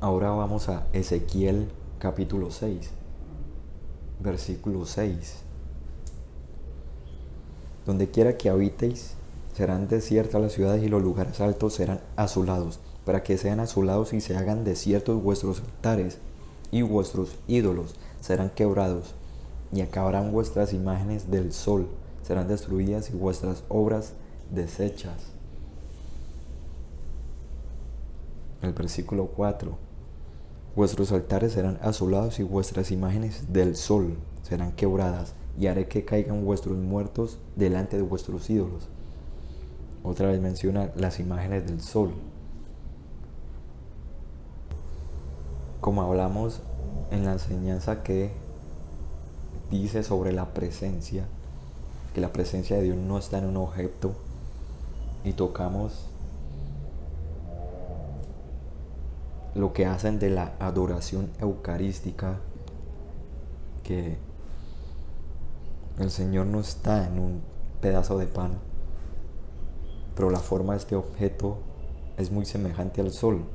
Ahora vamos a Ezequiel capítulo 6, versículo 6. Donde quiera que habitéis, serán desiertas las ciudades y los lugares altos serán asolados, para que sean asolados y se hagan desiertos vuestros altares, y vuestros ídolos serán quebrados, y acabarán vuestras imágenes del sol, serán destruidas y vuestras obras deshechas. El versículo 4. Vuestros altares serán asolados y vuestras imágenes del sol serán quebradas, y haré que caigan vuestros muertos delante de vuestros ídolos. Otra vez menciona las imágenes del sol. Como hablamos en la enseñanza que dice sobre la presencia, que la presencia de Dios no está en un objeto, y tocamos lo que hacen de la adoración eucarística, que el Señor no está en un pedazo de pan, pero la forma de este objeto es muy semejante al sol.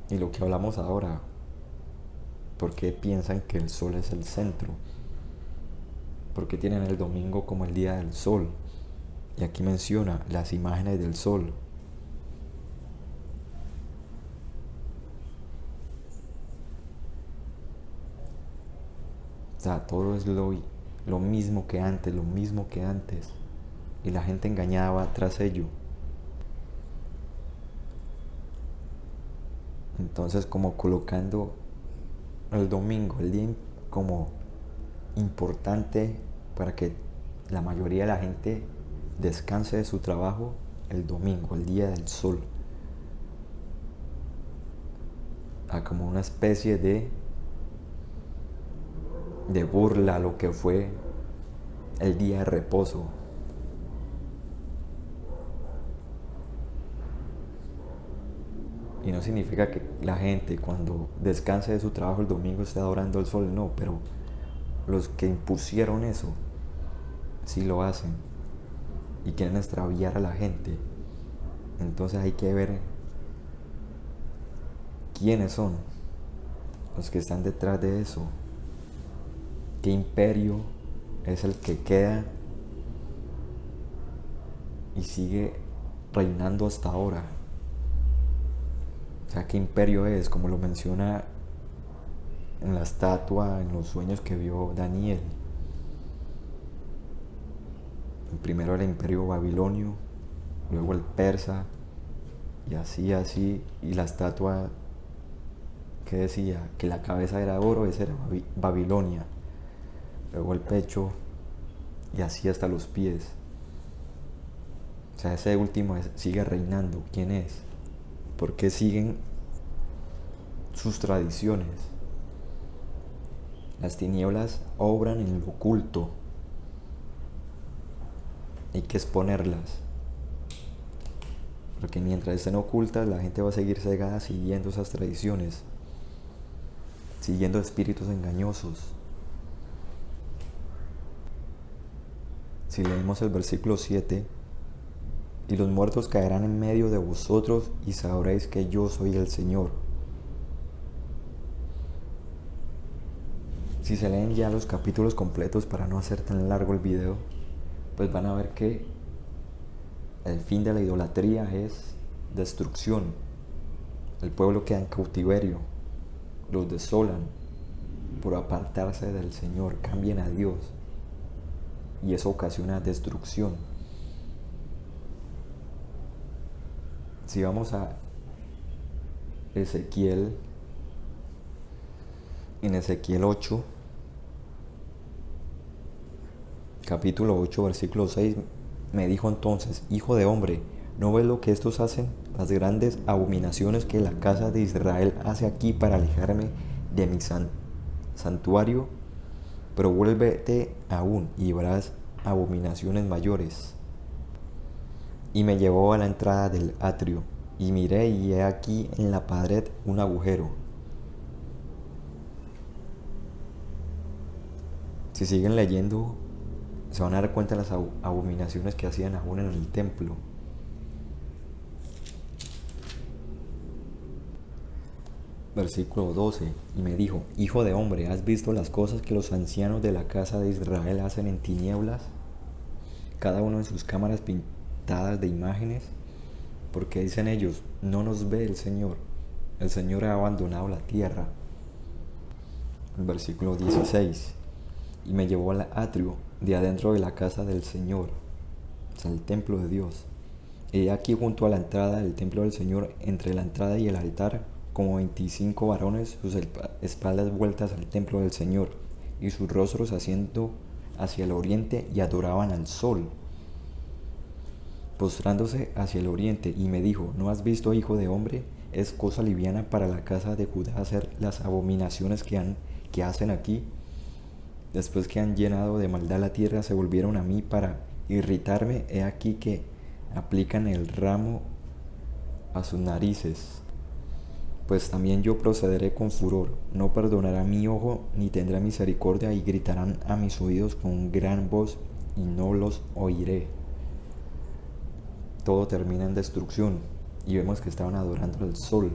Y lo que hablamos ahora, ¿por qué piensan que el sol es el centro? ¿Por qué tienen el domingo como el día del sol? Y aquí menciona las imágenes del sol. O sea, todo es lo mismo que antes, lo mismo que antes. Y la gente engañada va tras ello. Entonces, como colocando el domingo, el día como importante para que la mayoría de la gente descanse de su trabajo, el domingo, el día del sol, como una especie de burla a lo que fue el día de reposo. Y no significa que la gente cuando descanse de su trabajo el domingo esté adorando al sol, no, pero los que impusieron eso sí lo hacen y quieren extraviar a la gente. Entonces hay que ver quiénes son los que están detrás de eso, qué imperio es el que queda y sigue reinando hasta ahora. O sea, qué imperio es, como lo menciona en la estatua, en los sueños que vio Daniel. Primero el imperio babilonio, luego el persa, y así, y la estatua que decía que la cabeza era oro, esa era Babilonia, luego el pecho, y así hasta los pies. O sea, ese último sigue reinando. ¿Quién es? ¿Por qué siguen sus tradiciones? Las tinieblas obran en lo oculto. Hay que exponerlas, porque mientras estén ocultas la gente va a seguir cegada siguiendo esas tradiciones, siguiendo espíritus engañosos. Si leemos el versículo 7, y los muertos caerán en medio de vosotros y sabréis que yo soy el Señor. Si se leen ya los capítulos completos para no hacer tan largo el video, pues van a ver que el fin de la idolatría es destrucción. El pueblo queda en cautiverio, los desolan por apartarse del Señor, cambian a Dios, y eso ocasiona destrucción. Si vamos a Ezequiel, en Ezequiel 8, capítulo 8, versículo 6, me dijo entonces: hijo de hombre, ¿no ves lo que estos hacen? Las grandes abominaciones que la casa de Israel hace aquí para alejarme de mi santuario. Pero vuélvete aún y verás abominaciones mayores. Y me llevó a la entrada del atrio, y miré, y he aquí en la pared un agujero. Si siguen leyendo, se van a dar cuenta de las abominaciones que hacían aún en el templo. Versículo 12. Y me dijo: Hijo de hombre, ¿has visto las cosas que los ancianos de la casa de Israel hacen en tinieblas? Cada uno en sus cámaras pintadas de imágenes. Porque dicen ellos: no nos ve el Señor ha abandonado la tierra. El versículo 16. Y me llevó al atrio de adentro de la casa del Señor, o sea, el templo de Dios. He aquí junto a la entrada del templo del Señor, entre la entrada y el altar, como 25 varones, sus espaldas vueltas al templo del Señor, y sus rostros haciendo hacia el oriente, y adoraban al sol, postrándose hacia el oriente. Y me dijo: ¿no has visto, hijo de hombre? Es cosa liviana para la casa de Judá hacer las abominaciones que hacen aquí. Después que han llenado de maldad la tierra, se volvieron a mí para irritarme. He aquí que aplican el ramo a sus narices. Pues también yo procederé con furor, no perdonará mi ojo, ni tendrá misericordia, y gritarán a mis oídos con gran voz, y no los oiré. Todo termina en destrucción, y vemos que estaban adorando al sol.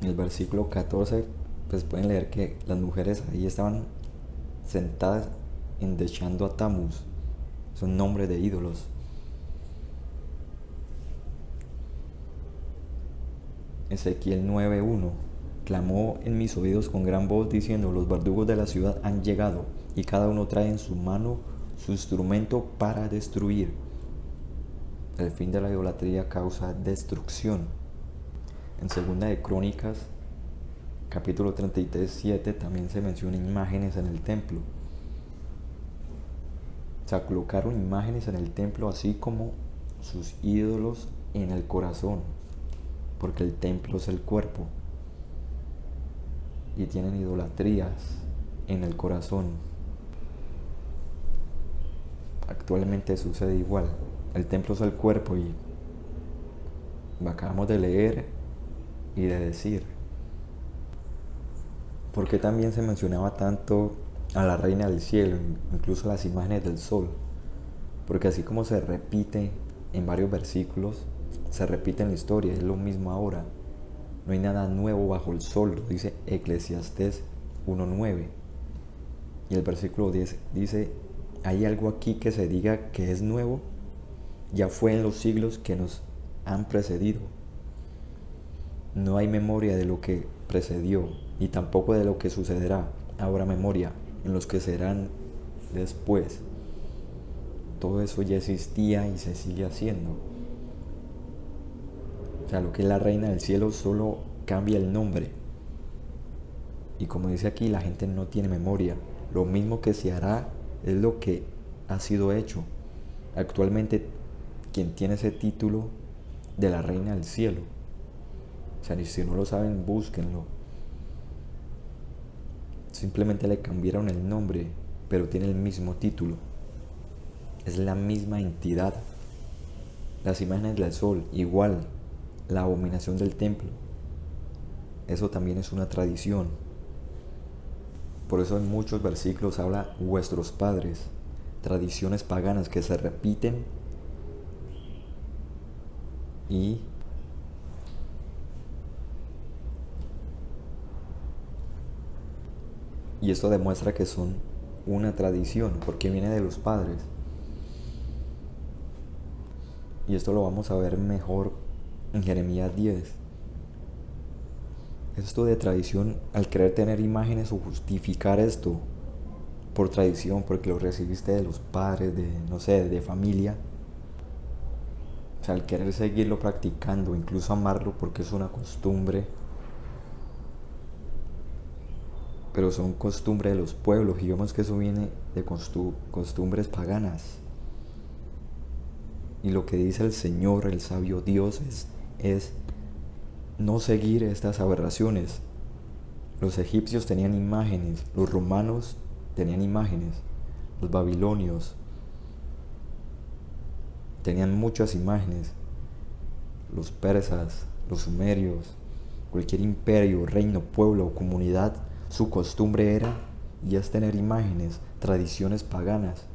En el versículo 14, pues pueden leer que las mujeres ahí estaban sentadas endechando a Tamuz. Son nombres de ídolos. Ezequiel 9:1. Clamó en mis oídos con gran voz, diciendo: los verdugos de la ciudad han llegado, y cada uno trae en su mano su instrumento para destruir. El fin de la idolatría causa destrucción. En 2 de Crónicas, capítulo 33:7, también se mencionan imágenes en el templo. O sea, colocaron imágenes en el templo, así como sus ídolos en el corazón, porque el templo es el cuerpo, y tienen idolatrías en el corazón. Actualmente sucede igual. El templo es el cuerpo, y lo acabamos de leer y de decir. ¿Por qué también se mencionaba tanto a la reina del cielo, incluso las imágenes del sol? Porque así como se repite en varios versículos, se repite en la historia, es lo mismo ahora. No hay nada nuevo bajo el sol, lo dice Eclesiastés 1:9. Y el versículo 10 dice: ¿hay algo aquí que se diga que es nuevo? Ya fue en los siglos que nos han precedido. No hay memoria de lo que precedió, ni tampoco de lo que sucederá. Habrá memoria en los que serán después. Todo eso ya existía y se sigue haciendo. O sea, lo que es la reina del cielo solo cambia el nombre. Y como dice aquí, la gente no tiene memoria. Lo mismo que se hará es lo que ha sido hecho. Actualmente, quien tiene ese título de la reina del cielo, o sea, si no lo saben, búsquenlo. Simplemente le cambiaron el nombre, pero tiene el mismo título. Es la misma entidad. Las imágenes del sol, igual. La abominación del templo. Eso también es una tradición. Por eso en muchos versículos habla vuestros padres. Tradiciones paganas que se repiten y esto demuestra que son una tradición, porque viene de los padres. Y esto lo vamos a ver mejor en Jeremías 10. Esto de tradición, al querer tener imágenes o justificar esto por tradición, porque lo recibiste de los padres, de, no sé, de familia. O sea, al querer seguirlo practicando, incluso amarlo porque es una costumbre. Pero son costumbres de los pueblos, y vemos que eso viene de costumbres paganas. Y lo que dice el Señor, el sabio Dios, es no seguir estas aberraciones. Los egipcios tenían imágenes, los romanos tenían imágenes, los babilonios tenían muchas imágenes, los persas, los sumerios, cualquier imperio, reino, pueblo o comunidad, su costumbre era y es tener imágenes, tradiciones paganas,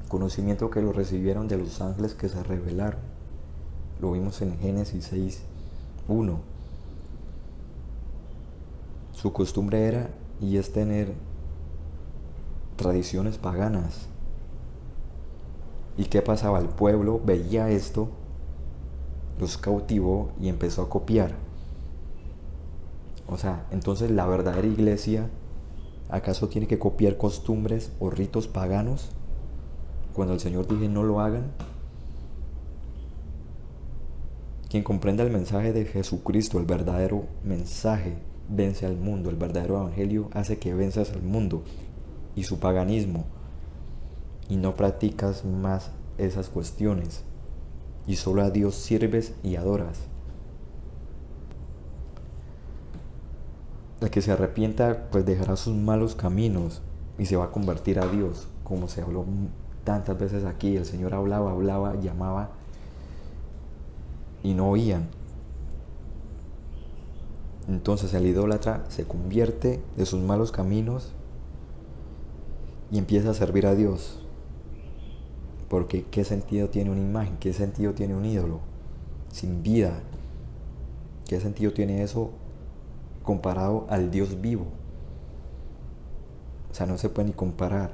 conocimiento que lo recibieron de los ángeles que se revelaron. Lo vimos en Génesis 6, 1. Su costumbre era y es tener tradiciones paganas. ¿Y qué pasaba? El pueblo veía esto, los cautivó y empezó a copiar. O sea, entonces la verdadera iglesia, ¿acaso tiene que copiar costumbres o ritos paganos? Cuando el Señor dice no lo hagan. Quien comprenda el mensaje de Jesucristo, el verdadero mensaje, vence al mundo. El verdadero evangelio hace que venzas al mundo y su paganismo, y no practicas más esas cuestiones, y solo a Dios sirves y adoras. El que se arrepienta pues dejará sus malos caminos y se va a convertir a Dios, como se habló tantas veces aquí. El Señor hablaba, llamaba y no oían. Entonces el idólatra se convierte de sus malos caminos y empieza a servir a Dios. Porque ¿qué sentido tiene una imagen? ¿Qué sentido tiene un ídolo? Sin vida. ¿Qué sentido tiene eso comparado al Dios vivo? O sea, no se puede ni comparar.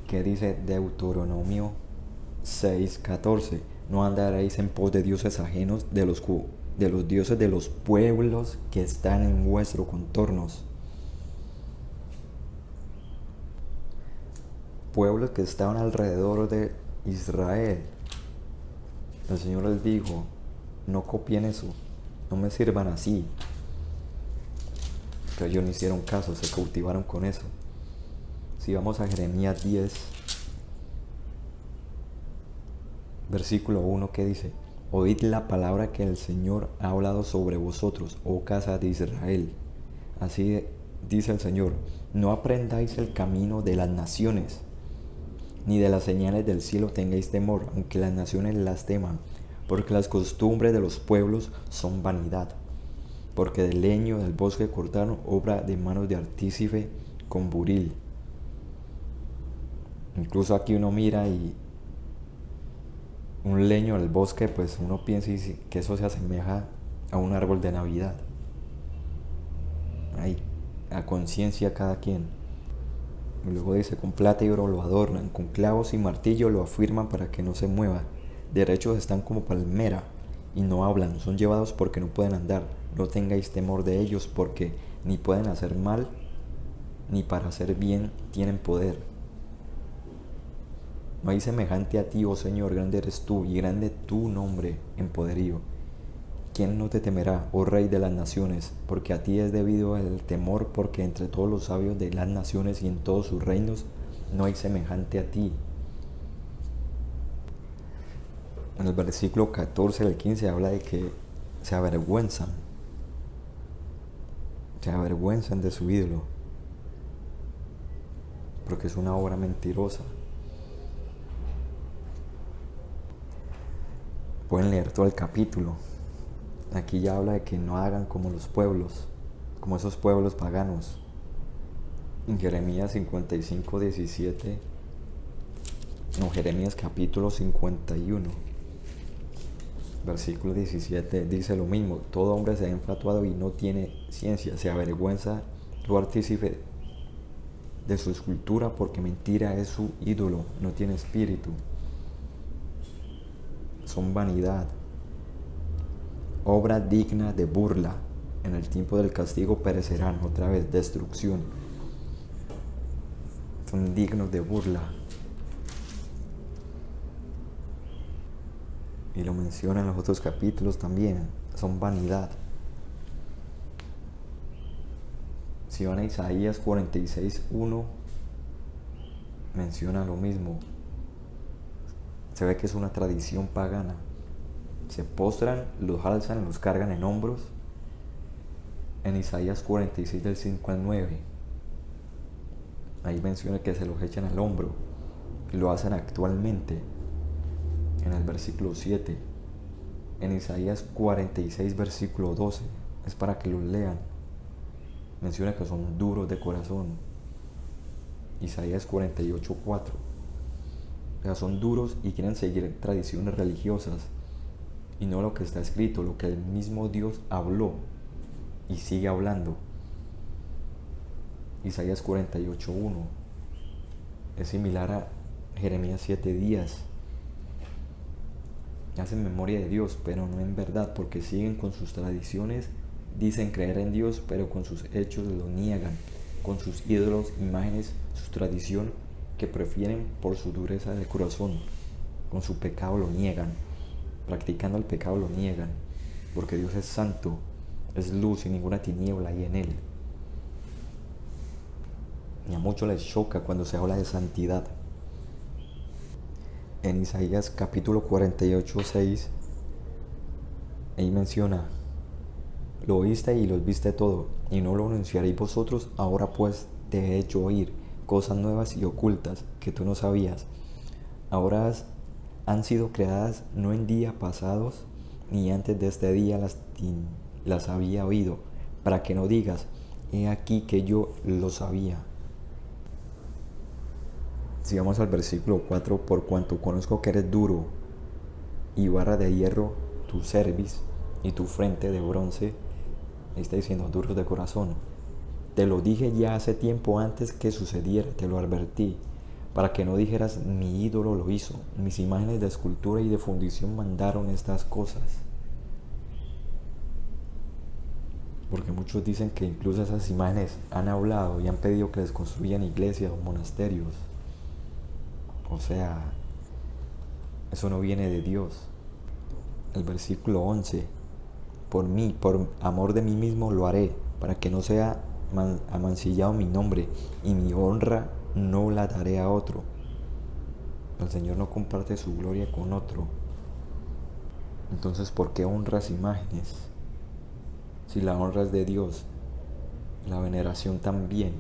¿Qué dice Deuteronomio 6:14? No andaréis en pos de dioses ajenos, de los dioses de los pueblos que están en vuestros contornos. Pueblos que estaban alrededor de Israel. El Señor les dijo, no copien eso, no me sirvan así. Pero ellos no hicieron caso, se cautivaron con eso. Si vamos a Jeremías 10, versículo 1, que dice: oíd la palabra que el Señor ha hablado sobre vosotros, oh casa de Israel. Así dice el Señor: no aprendáis el camino de las naciones, ni de las señales del cielo tengáis temor, aunque las naciones las teman, porque las costumbres de los pueblos son vanidad. Porque del leño del bosque cortaron, obra de manos de artífice con buril. Incluso aquí uno mira y un leño del bosque, pues uno piensa que eso se asemeja a un árbol de Navidad. Ahí, a conciencia cada quien. Y luego dice: con plata y oro lo adornan, con clavos y martillo lo afirman para que no se mueva. Derechos están como palmera y no hablan, son llevados porque no pueden andar. No tengáis temor de ellos, porque ni pueden hacer mal, ni para hacer bien tienen poder. No hay semejante a ti, oh Señor, grande eres tú, y grande tu nombre en poderío. ¿Quién no te temerá, oh Rey de las naciones? Porque a ti es debido el temor, porque entre todos los sabios de las naciones y en todos sus reinos no hay semejante a ti. En el versículo 14 al 15 habla de que se avergüenzan de su ídolo, porque es una obra mentirosa. Pueden leer todo el capítulo. Aquí ya habla de que no hagan como los pueblos, como esos pueblos paganos. En Jeremías 55:17, no, Jeremías capítulo 51, versículo 17, dice lo mismo: todo hombre se ha enfatuado y no tiene ciencia, se avergüenza tu artífice de su escultura, porque mentira es su ídolo, no tiene espíritu. Son vanidad, obra digna de burla. En el tiempo del castigo perecerán, otra vez, destrucción. Son dignos de burla. Y lo menciona en los otros capítulos también, son vanidad. Si van a Isaías 46:1, menciona lo mismo. Se ve que es una tradición pagana. Se postran, los alzan, los cargan en hombros. En Isaías 46 del 5 al 9, ahí menciona que se los echan al hombro. Y lo hacen actualmente. En el versículo 7. En Isaías 46 versículo 12, es para que los lean. Menciona que son duros de corazón. Isaías 48:4. O sea, son duros y quieren seguir tradiciones religiosas. y no lo que está escrito, lo que el mismo Dios habló y sigue hablando. Isaías 48:1 es similar a Jeremías 7 días. Hacen memoria de Dios, pero no en verdad, porque siguen con sus tradiciones, dicen creer en Dios, pero con sus hechos lo niegan, con sus ídolos, imágenes, su tradición que prefieren por su dureza de corazón, con su pecado lo niegan, practicando el pecado lo niegan, porque Dios es santo, es luz y ninguna tiniebla hay en él. Y a muchos les choca cuando se habla de santidad. En Isaías capítulo 48:6, ahí menciona: lo oíste y lo viste todo, y no lo anunciaréis vosotros. Ahora pues te he hecho oír cosas nuevas y ocultas que tú no sabías. Ahora han sido creadas no en días pasados, ni antes de este día las había oído, para que no digas: he aquí que yo lo sabía. Si vamos al versículo 4, por cuanto conozco que eres duro y barra de hierro tu cerviz y tu frente de bronce, ahí está diciendo duros de corazón. Te lo dije ya hace tiempo antes que sucediera, te lo advertí, para que no dijeras: mi ídolo lo hizo, mis imágenes de escultura y de fundición mandaron estas cosas. Porque muchos dicen que incluso esas imágenes han hablado y han pedido que les construyan iglesias o monasterios. O sea, eso no viene de Dios. El versículo 11: por mí, por amor de mí mismo lo haré, para que no sea amancillado mi nombre, y mi honra no la daré a otro. El Señor no comparte su gloria con otro. Entonces, ¿por qué honras imágenes? Si la honra es de Dios, la veneración también.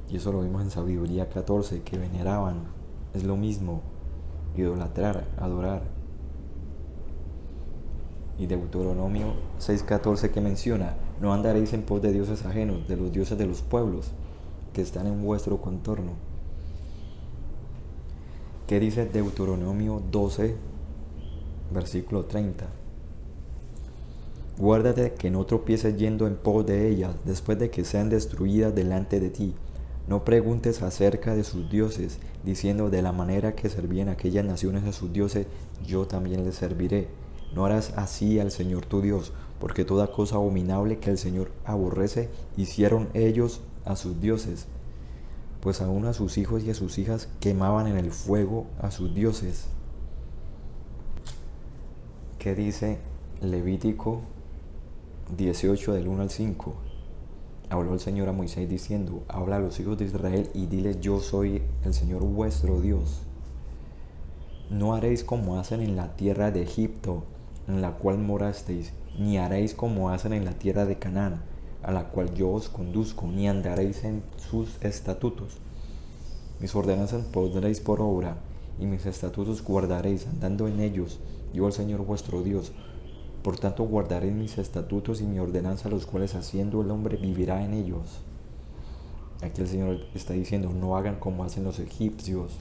Y eso lo vimos en Sabiduría 14, que veneraban. Es lo mismo, idolatrar, adorar. Y Deuteronomio 6:14 que menciona: no andaréis en pos de dioses ajenos, de los dioses de los pueblos que están en vuestro contorno. ¿Qué dice Deuteronomio 12, versículo 30? Guárdate que no tropieces yendo en pos de ellas después de que sean destruidas delante de ti. No preguntes acerca de sus dioses, diciendo: de la manera que servían aquellas naciones a sus dioses, yo también les serviré. No harás así al Señor tu Dios, porque toda cosa abominable que el Señor aborrece hicieron ellos a sus dioses, pues aún a sus hijos y a sus hijas quemaban en el fuego a sus dioses. ¿Qué dice Levítico 18 del 1 al 5? Habló el Señor a Moisés diciendo: habla a los hijos de Israel y dile: yo soy el Señor vuestro Dios. No haréis como hacen en la tierra de Egipto, en la cual morasteis, ni haréis como hacen en la tierra de Canaán, a la cual yo os conduzco, ni andaréis en sus estatutos. Mis ordenanzas pondréis por obra, y mis estatutos guardaréis, andando en ellos, yo el Señor vuestro Dios. Por tanto guardaréis mis estatutos y mi ordenanza, los cuales haciendo el hombre vivirá en ellos. Aquí el Señor está diciendo: no hagan como hacen los egipcios,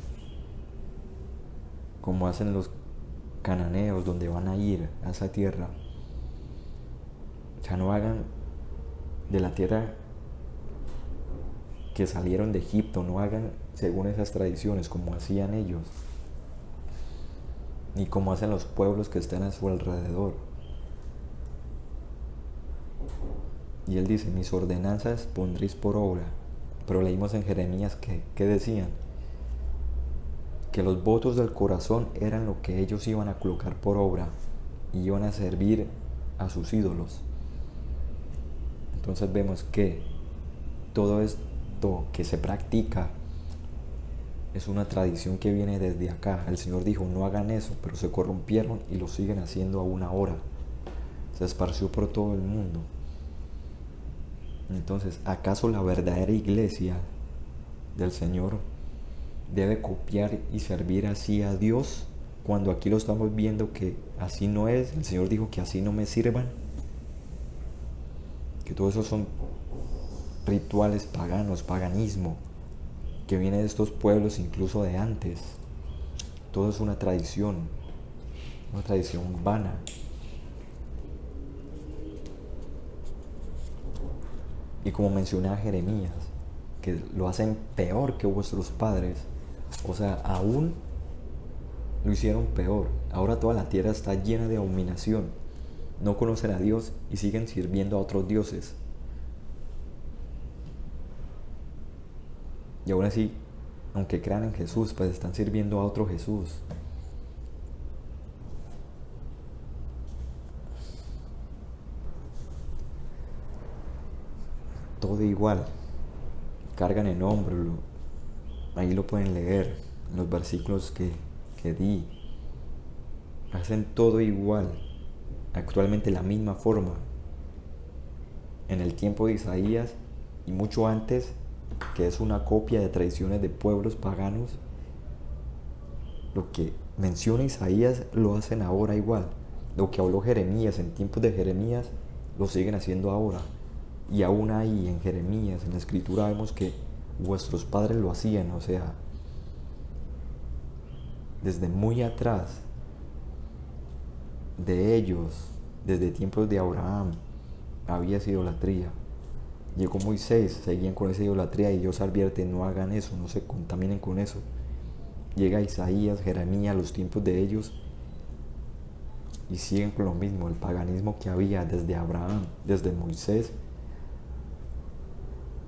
como hacen los cananeos, donde van a ir a esa tierra. O sea, no hagan de la tierra que salieron de Egipto, no hagan según esas tradiciones como hacían ellos, ni como hacen los pueblos que están a su alrededor. Y él dice: mis ordenanzas pondréis por obra. Pero leímos en Jeremías que decían que los votos del corazón eran lo que ellos iban a colocar por obra y iban a servir a sus ídolos. Entonces vemos que todo esto que se practica es una tradición que viene desde acá. El Señor dijo: no hagan eso, pero se corrompieron y lo siguen haciendo aún ahora. Se esparció por todo el mundo. Entonces, ¿acaso la verdadera iglesia del Señor debe copiar y servir así a Dios, cuando aquí lo estamos viendo que así no es? El Señor dijo que así no me sirvan, que todo eso son rituales paganos, paganismo, que viene de estos pueblos incluso de antes. Todo es una tradición vana. Y como mencioné a Jeremías, que lo hacen peor que vuestros padres, o sea, aún lo hicieron peor. Ahora toda la tierra está llena de abominación. No conocen a Dios y siguen sirviendo a otros dioses. Y aún así, aunque crean en Jesús, pues están sirviendo a otro Jesús. Todo igual. Cargan en hombro. Ahí lo pueden leer en los versículos que di. Hacen todo igual. Actualmente la misma forma. En el tiempo de Isaías y mucho antes, que es una copia de tradiciones de pueblos paganos, lo que menciona Isaías lo hacen ahora igual. Lo que habló Jeremías en tiempos de Jeremías lo siguen haciendo ahora. Y aún ahí en Jeremías, en la escritura, vemos que vuestros padres lo hacían, o sea, desde muy atrás de ellos, desde tiempos de Abraham, había esa idolatría. Llegó Moisés, seguían con esa idolatría y Dios advierte, no hagan eso, no se contaminen con eso. Llega Isaías, Jeremías, los tiempos de ellos y siguen con lo mismo, el paganismo que había desde Abraham, desde Moisés,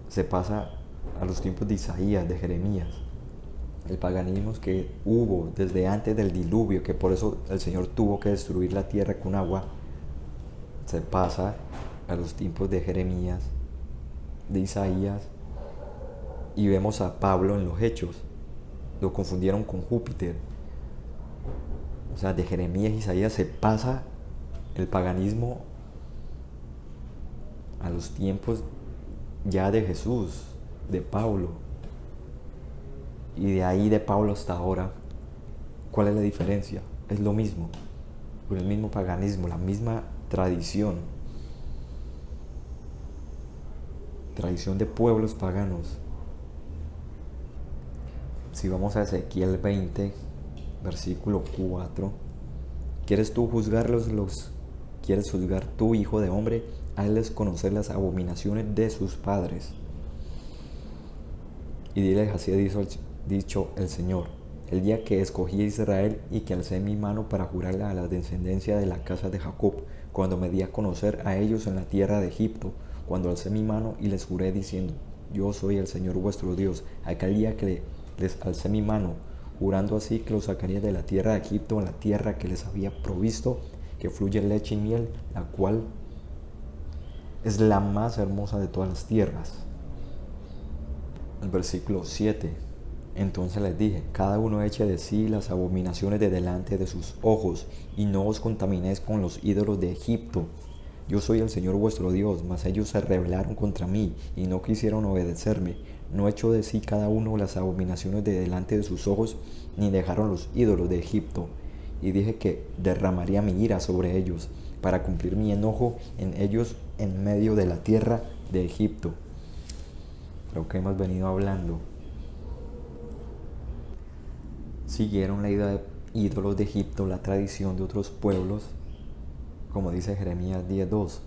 se pasa a los tiempos de Isaías, de Jeremías. El paganismo que hubo desde antes del diluvio, que por eso el Señor tuvo que destruir la tierra con agua, se pasa a los tiempos de Jeremías, de Isaías, y vemos a Pablo en los Hechos. Lo confundieron con Júpiter. O sea, de Jeremías y Isaías se pasa el paganismo a los tiempos ya de Jesús, de Pablo. Y de ahí de Pablo hasta ahora, ¿cuál es la diferencia? Es lo mismo, el mismo paganismo, la misma tradición de pueblos paganos. Si vamos a Ezequiel 20, versículo 4, ¿quieres tú juzgarlos? ¿Quieres juzgar tú, hijo de hombre? Hazles conocer las abominaciones de sus padres. Y diles, así ha dicho el Señor: el día que escogí a Israel y que alcé mi mano para jurarle a la descendencia de la casa de Jacob, cuando me di a conocer a ellos en la tierra de Egipto, cuando alcé mi mano y les juré diciendo, yo soy el Señor vuestro Dios, aquel día que les alcé mi mano, jurando así que los sacaría de la tierra de Egipto, en la tierra que les había provisto, que fluye leche y miel, la cual es la más hermosa de todas las tierras. El versículo 7. Entonces les dije, cada uno eche de sí las abominaciones de delante de sus ojos, y no os contaminéis con los ídolos de Egipto. Yo soy el Señor vuestro Dios, mas ellos se rebelaron contra mí, y no quisieron obedecerme. No echó de sí cada uno las abominaciones de delante de sus ojos, ni dejaron los ídolos de Egipto. Y dije que derramaría mi ira sobre ellos, para cumplir mi enojo en ellos en medio de la tierra de Egipto. Lo que hemos venido hablando. Siguieron la idea de ídolos de Egipto, la tradición de otros pueblos, como dice Jeremías 10:2.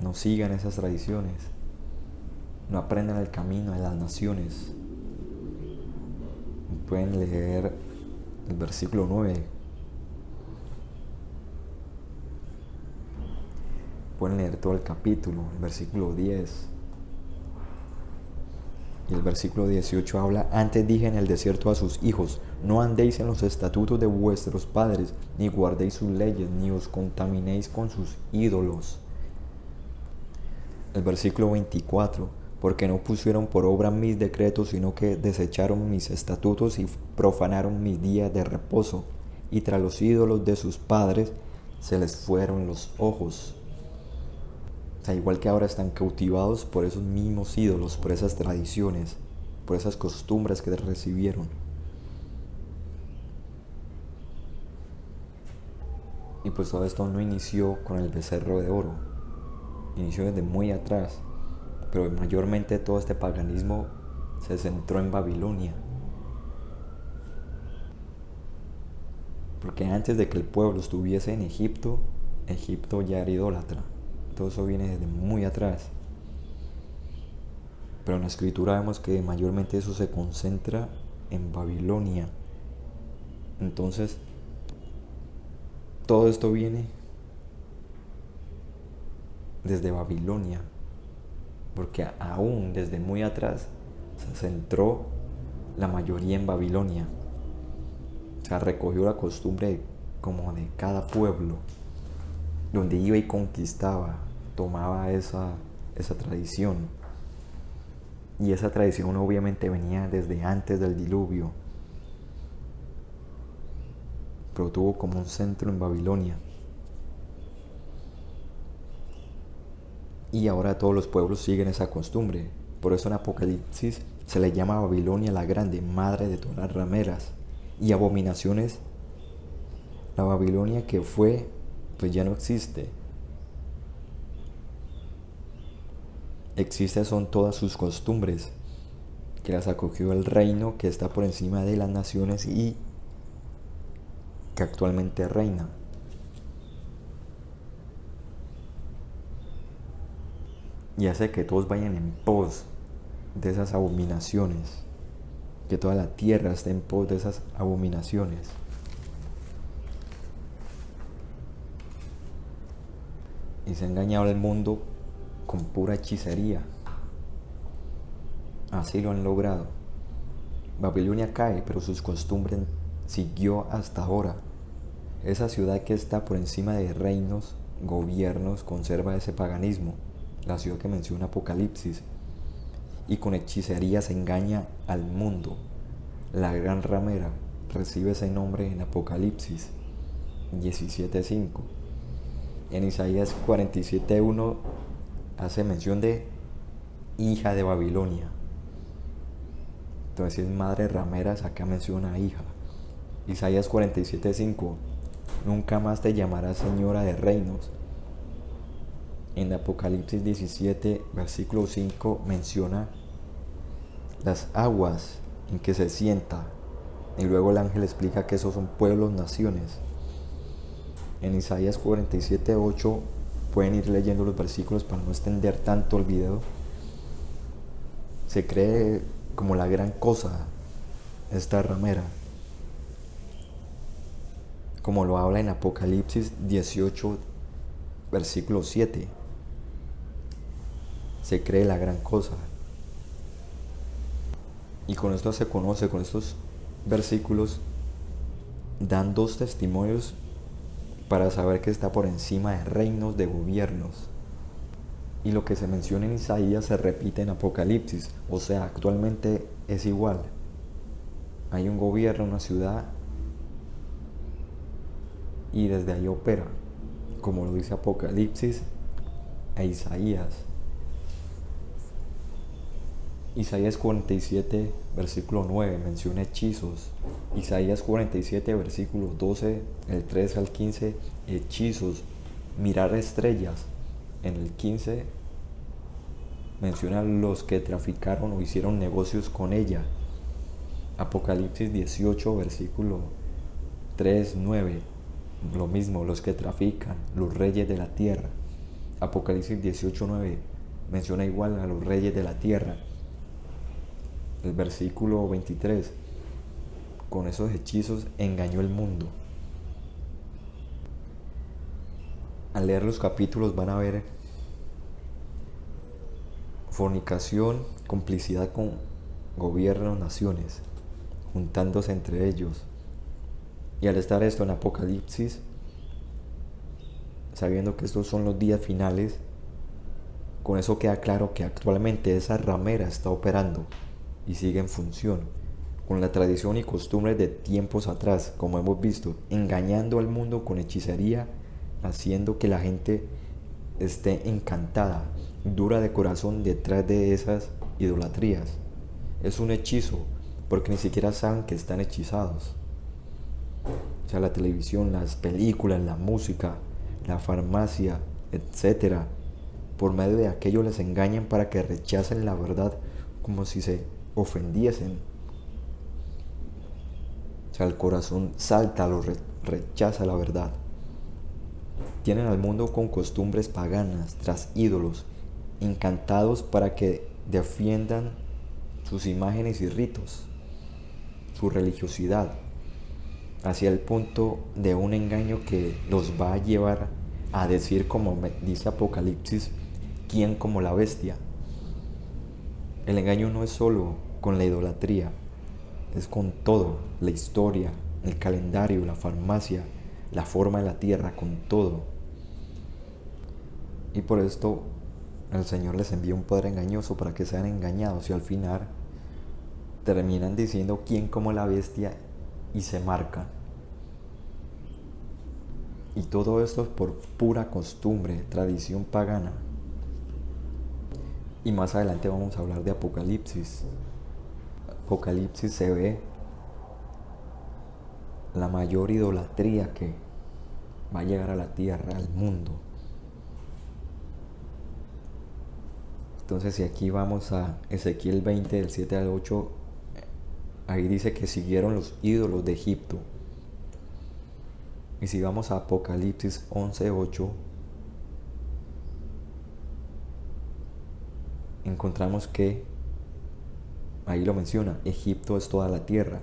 No sigan esas tradiciones, no aprendan el camino de las naciones. Pueden leer el versículo 9. Pueden leer todo el capítulo, el versículo 10. Y el versículo 18 habla, antes dije en el desierto a sus hijos, no andéis en los estatutos de vuestros padres, ni guardéis sus leyes, ni os contaminéis con sus ídolos. El versículo 24, porque no pusieron por obra mis decretos, sino que desecharon mis estatutos y profanaron mis días de reposo, y tras los ídolos de sus padres se les fueron los ojos. O sea, igual que ahora están cautivados por esos mismos ídolos, por esas tradiciones, por esas costumbres que recibieron. Y pues todo esto no inició con el becerro de oro, inició desde muy atrás, pero mayormente todo este paganismo se centró en Babilonia. Porque antes de que el pueblo estuviese en Egipto, Egipto ya era idólatra. Todo eso viene desde muy atrás. Pero en la escritura vemos que mayormente eso se concentra en Babilonia. Entonces, todo esto viene desde Babilonia, porque aún desde muy atrás se centró la mayoría en Babilonia. O sea, recogió la costumbre como de cada pueblo, donde iba y conquistaba, tomaba esa tradición. Y esa tradición obviamente venía desde antes del diluvio, pero tuvo como un centro en Babilonia. Y ahora todos los pueblos siguen esa costumbre. Por eso en Apocalipsis se le llama a Babilonia la grande, madre de todas las rameras y abominaciones. La Babilonia que fue, pues ya no existe. Existen son todas sus costumbres, que las acogió el reino que está por encima de las naciones y que actualmente reina. Y hace que todos vayan en pos de esas abominaciones, que toda la tierra esté en pos de esas abominaciones. Y se ha engañado al mundo con pura hechicería. Así lo han logrado. Babilonia cae, pero sus costumbres siguió hasta ahora. Esa ciudad que está por encima de reinos, gobiernos, conserva ese paganismo. La ciudad que menciona Apocalipsis. Y con hechicería se engaña al mundo. La gran ramera recibe ese nombre en Apocalipsis 17:5. En Isaías 47:1 hace mención de hija de Babilonia. Entonces, si es madre ramera, acá menciona hija. Isaías 47:5, nunca más te llamarás señora de reinos. En Apocalipsis 17, versículo 5, menciona las aguas en que se sienta. Y luego el ángel explica que esos son pueblos, naciones. En Isaías 47:8, pueden ir leyendo los versículos para no extender tanto el video. Se cree como la gran cosa esta ramera, como lo habla en Apocalipsis 18, versículo 7. Se cree la gran cosa. Y con esto se conoce, con estos versículos, dan dos testimonios para saber que está por encima de reinos, de gobiernos. Y lo que se menciona en Isaías se repite en Apocalipsis. O sea, actualmente es igual. Hay un gobierno, una ciudad, y desde ahí opera, como lo dice Apocalipsis e Isaías. Isaías 47, versículo 9, menciona hechizos. Isaías 47, versículo 12, el 13 al 15, hechizos. Mirar estrellas. En el 15 menciona los que traficaron o hicieron negocios con ella. Apocalipsis 18, versículo 3, 9. Lo mismo, los que trafican, los reyes de la tierra. Apocalipsis 18, 9 menciona igual a los reyes de la tierra. El versículo 23, con esos hechizos engañó el mundo. Al leer los capítulos van a ver fornicación, complicidad con gobiernos, naciones, juntándose entre ellos. Y al estar esto en Apocalipsis, sabiendo que estos son los días finales, con eso queda claro que actualmente esa ramera está operando y sigue en función, con la tradición y costumbres de tiempos atrás, como hemos visto, engañando al mundo con hechicería, haciendo que la gente esté encantada, dura de corazón detrás de esas idolatrías. Es un hechizo, porque ni siquiera saben que están hechizados. O sea, la televisión, las películas, la música, la farmacia, etcétera, por medio de aquello les engañan para que rechacen la verdad como si se ofendiesen. O sea, el corazón salta rechaza la verdad. Tienen al mundo con costumbres paganas, tras ídolos, encantados para que defiendan sus imágenes y ritos, su religiosidad, hacia el punto de un engaño que los va a llevar a decir, como dice Apocalipsis, ¿quién como la bestia? El engaño no es solo con la idolatría, es con todo, la historia, el calendario, la farmacia, la forma de la tierra, con todo. Y por esto el Señor les envía un poder engañoso para que sean engañados y al final terminan diciendo quién como la bestia y se marcan. Y todo esto es por pura costumbre, tradición pagana. Y más adelante vamos a hablar de Apocalipsis. Apocalipsis se ve la mayor idolatría que va a llegar a la tierra, al mundo. Entonces, si aquí vamos a Ezequiel 20, del 7 al 8, ahí dice que siguieron los ídolos de Egipto. Y si vamos a Apocalipsis 11, 8, encontramos que, ahí lo menciona, Egipto es toda la tierra.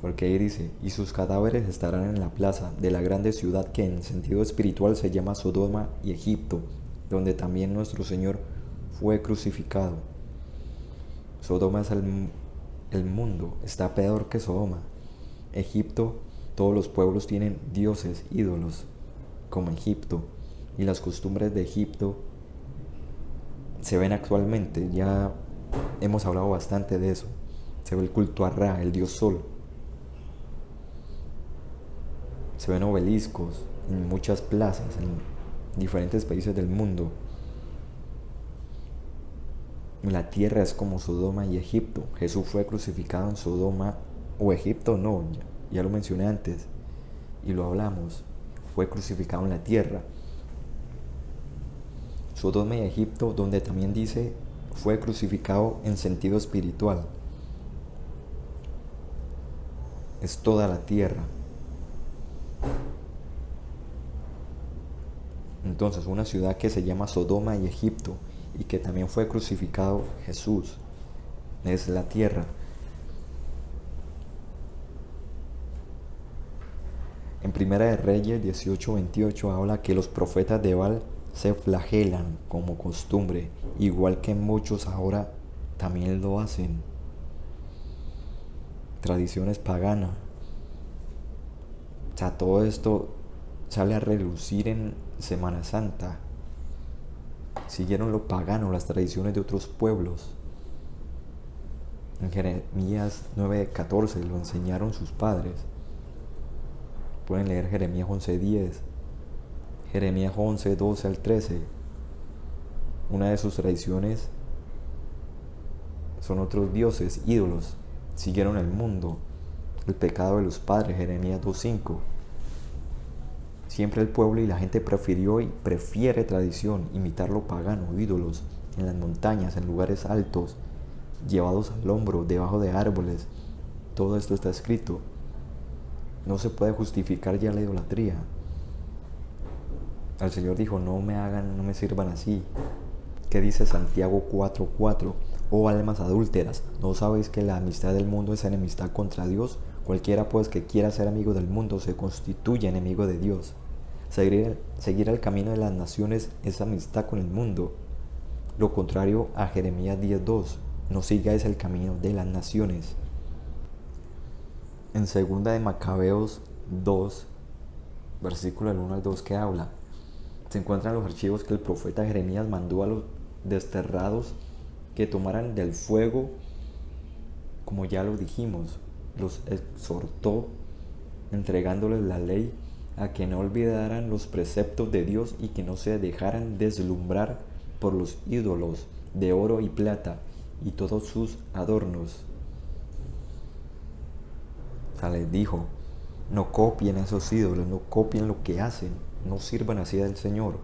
Porque ahí dice, y sus cadáveres estarán en la plaza de la grande ciudad que en sentido espiritual se llama Sodoma y Egipto, donde también nuestro Señor fue crucificado. Sodoma es el mundo, está peor que Sodoma. Egipto, todos los pueblos tienen dioses, ídolos, como Egipto, y las costumbres de Egipto se ven actualmente. Ya hemos hablado bastante de eso. Se ve el culto a Ra, el dios sol. Se ven obeliscos en muchas plazas, en diferentes países del mundo. La tierra es como Sodoma y Egipto. Jesús fue crucificado en Sodoma o Egipto, no, ya lo mencioné antes y lo hablamos. Fue crucificado en la tierra. Sodoma y Egipto, donde también dice fue crucificado en sentido espiritual. Es toda la tierra. Entonces, una ciudad que se llama Sodoma y Egipto y que también fue crucificado Jesús, es la tierra. En Primera de Reyes 18:28 habla que los profetas de Baal se flagelan como costumbre, igual que muchos ahora también lo hacen. Tradiciones paganas. O sea, todo esto sale a relucir en Semana Santa. Siguieron lo pagano, las tradiciones de otros pueblos. En Jeremías 9:14 lo enseñaron sus padres. Pueden leer Jeremías 11:10, Jeremías 11:12 al 13. Una de sus tradiciones son otros dioses, ídolos. Siguieron el mundo, el pecado de los padres, Jeremías 2:5. Siempre el pueblo y la gente prefirió y prefiere tradición, imitar lo pagano, ídolos, en las montañas, en lugares altos, llevados al hombro, debajo de árboles. Todo esto está escrito. No se puede justificar ya la idolatría. El Señor dijo, no me sirvan así. ¿Qué dice Santiago 4:4? Oh almas adúlteras, ¿no sabéis que la amistad del mundo es enemistad contra Dios? Cualquiera pues que quiera ser amigo del mundo se constituye enemigo de Dios. Seguir el camino de las naciones es amistad con el mundo. Lo contrario a Jeremías 10:2, no sigáis el camino de las naciones. En 2 de Macabeos 2, versículo del 1 al 2, que habla, se encuentran los archivos que el profeta Jeremías mandó a los desterrados que tomaran del fuego, como ya lo dijimos, los exhortó entregándoles la ley a que no olvidaran los preceptos de Dios y que no se dejaran deslumbrar por los ídolos de oro y plata y todos sus adornos. O sea, les dijo, no copien a esos ídolos, no copien lo que hacen, no sirvan así al Señor.